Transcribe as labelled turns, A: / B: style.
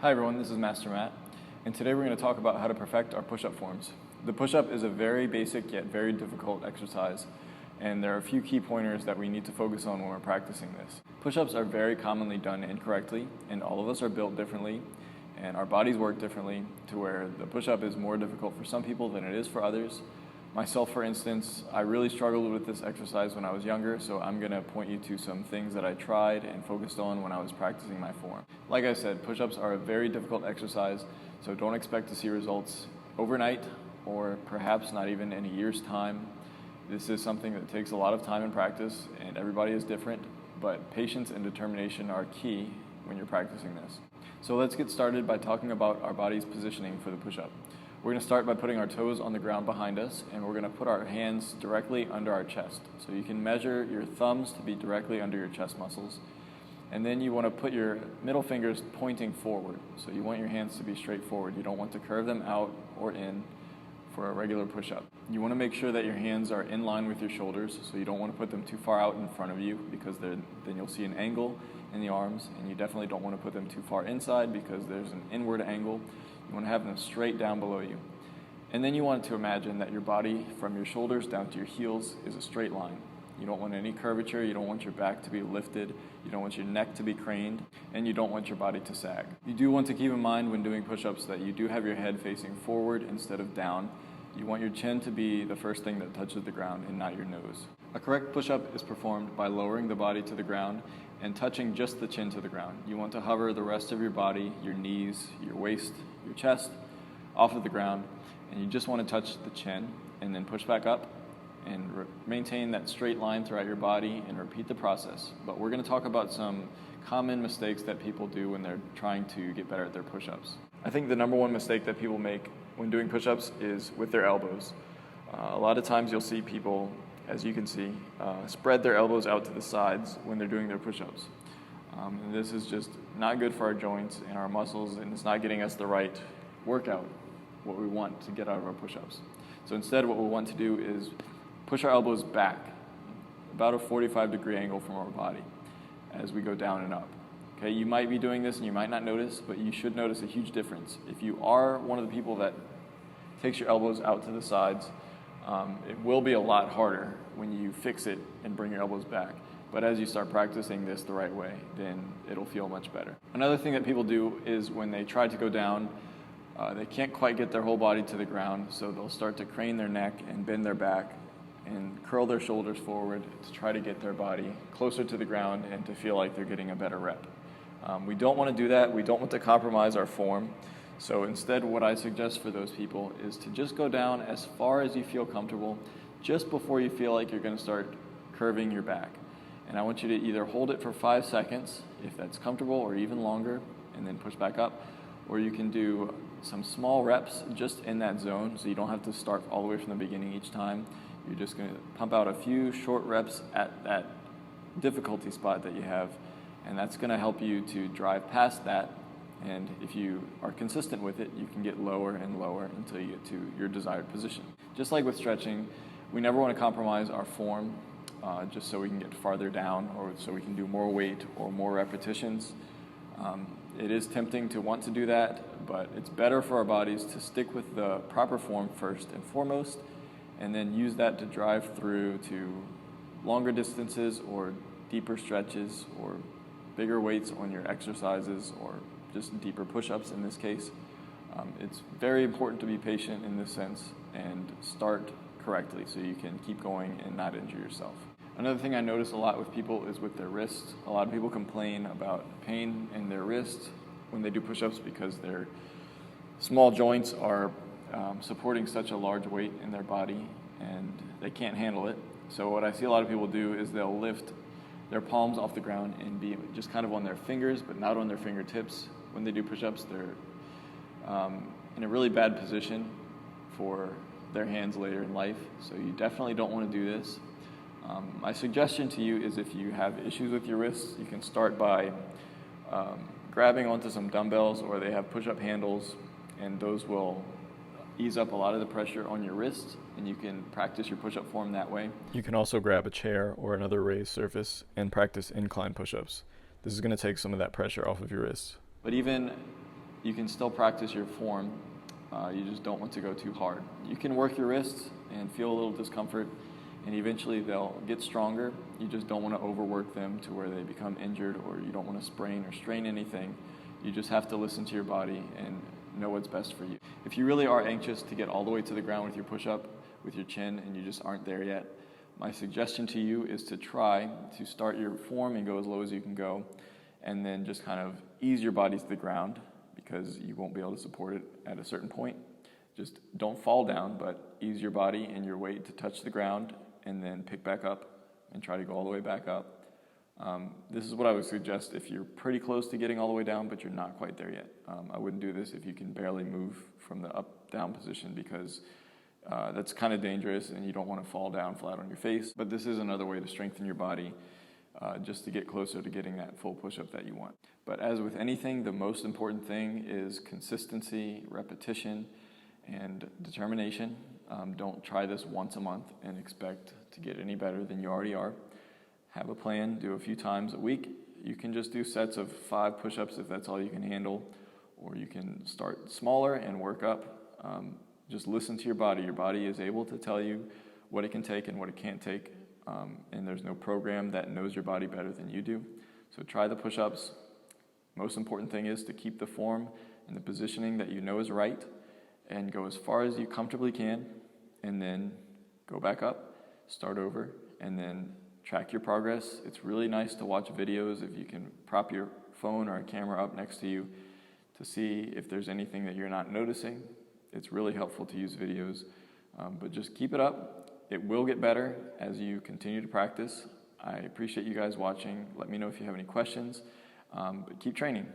A: Hi everyone, this is Master Matt, and today we're going to talk about how to perfect our push-up forms. The push-up is a very basic yet very difficult exercise, and there are a few key pointers that we need to focus on when we're practicing this. Push-ups are very commonly done incorrectly, and all of us are built differently, and our bodies work differently to where the push-up is more difficult for some people than it is for others. Myself, for instance, I really struggled with this exercise when I was younger, so I'm going to point you to some things that I tried and focused on when I was practicing my form. Like I said, push-ups are a very difficult exercise, so don't expect to see results overnight or perhaps not even in a year's time. This is something that takes a lot of time and practice, and everybody is different, but patience and determination are key when you're practicing this. So let's get started by talking about our body's positioning for the push-up. We're going to start by putting our toes on the ground behind us, and we're going to put our hands directly under our chest. So you can measure your thumbs to be directly under your chest muscles. And then you want to put your middle fingers pointing forward. So you want your hands to be straight forward. You don't want to curve them out or in for a regular push-up. You want to make sure that your hands are in line with your shoulders, so you don't want to put them too far out in front of you because then you'll see an angle in the arms, and you definitely don't want to put them too far inside because there's an inward angle. You want to have them straight down below you. And then you want to imagine that your body from your shoulders down to your heels is a straight line. You don't want any curvature, you don't want your back to be lifted, you don't want your neck to be craned, and you don't want your body to sag. You do want to keep in mind when doing push-ups that you do have your head facing forward instead of down. You want your chin to be the first thing that touches the ground and not your nose. A correct push-up is performed by lowering the body to the ground and touching just the chin to the ground. You want to hover the rest of your body, your knees, your waist, your chest, off of the ground, and you just want to touch the chin and then push back up and maintain that straight line throughout your body and repeat the process. But we're going to talk about some common mistakes that people do when they're trying to get better at their push-ups. I think the number one mistake that people make when doing push-ups is with their elbows. A lot of times you'll see people, as you can see, spread their elbows out to the sides when they're doing their push-ups. And this is just not good for our joints and our muscles, and it's not getting us the right workout, what we want to get out of our push-ups. So instead, what we want to do is push our elbows back, about a 45-degree angle from our body as we go down and up. Okay, you might be doing this and you might not notice, but you should notice a huge difference. If you are one of the people that takes your elbows out to the sides, it will be a lot harder when you fix it and bring your elbows back. But as you start practicing this the right way, then it'll feel much better. Another thing that people do is when they try to go down, they can't quite get their whole body to the ground, so they'll start to crane their neck and bend their back and curl their shoulders forward to try to get their body closer to the ground and to feel like they're getting a better rep. We don't want to do that. We don't want to compromise our form. So instead, what I suggest for those people is to just go down as far as you feel comfortable just before you feel like you're going to start curving your back. And I want you to either hold it for 5 seconds, if that's comfortable, or even longer, and then push back up. Or you can do some small reps just in that zone, so you don't have to start all the way from the beginning each time. You're just going to pump out a few short reps at that difficulty spot that you have, and that's going to help you to drive past that. And if you are consistent with it, you can get lower and lower until you get to your desired position. Just like with stretching, we never want to compromise our form just so we can get farther down or so we can do more weight or more repetitions. It is tempting to want to do that, but it's better for our bodies to stick with the proper form first and foremost, and then use that to drive through to longer distances or deeper stretches or bigger weights on your exercises or just deeper push-ups in this case. It's very important to be patient in this sense and start correctly so you can keep going and not injure yourself. Another thing I notice a lot with people is with their wrists. A lot of people complain about pain in their wrists when they do push-ups because their small joints are supporting such a large weight in their body and they can't handle it. So what I see a lot of people do is they'll lift their palms off the ground and be just kind of on their fingers, but not on their fingertips. When they do push-ups, they're in a really bad position for their hands later in life. So you definitely don't want to do this. My suggestion to you is if you have issues with your wrists, you can start by grabbing onto some dumbbells, or they have push-up handles, and those will ease up a lot of the pressure on your wrists, and you can practice your push-up form that way. You can also grab a chair or another raised surface and practice incline push-ups. This is going to take some of that pressure off of your wrists. But even you can still practice your form. You just don't want to go too hard. You can work your wrists and feel a little discomfort, and eventually they'll get stronger. You just don't want to overwork them to where they become injured, or you don't want to sprain or strain anything. You just have to listen to your body and know what's best for you. If you really are anxious to get all the way to the ground with your push-up, with your chin, and you just aren't there yet, my suggestion to you is to try to start your form and go as low as you can go, and then just kind of ease your body to the ground, because you won't be able to support it at a certain point. Just don't fall down, but ease your body and your weight to touch the ground, and then pick back up and try to go all the way back up. This is what I would suggest if you're pretty close to getting all the way down, but you're not quite there yet. I wouldn't do this if you can barely move from the up-down position, because that's kind of dangerous and you don't want to fall down flat on your face. But this is another way to strengthen your body, just to get closer to getting that full push-up that you want. But as with anything, the most important thing is consistency, repetition, and determination. Don't try this once a month and expect to get any better than you already are. Have a plan, do a few times a week. You can just do sets of 5 push-ups if that's all you can handle, or you can start smaller and work up. Just listen to your body. Your body is able to tell you what it can take and what it can't take, and there's no program that knows your body better than you do. So try the push-ups. Most important thing is to keep the form and the positioning that you know is right, and go as far as you comfortably can, and then go back up, start over, and then track your progress. It's really nice to watch videos if you can prop your phone or a camera up next to you to see if there's anything that you're not noticing. It's really helpful to use videos, but just keep it up. It will get better as you continue to practice. I appreciate you guys watching. Let me know if you have any questions, but keep training.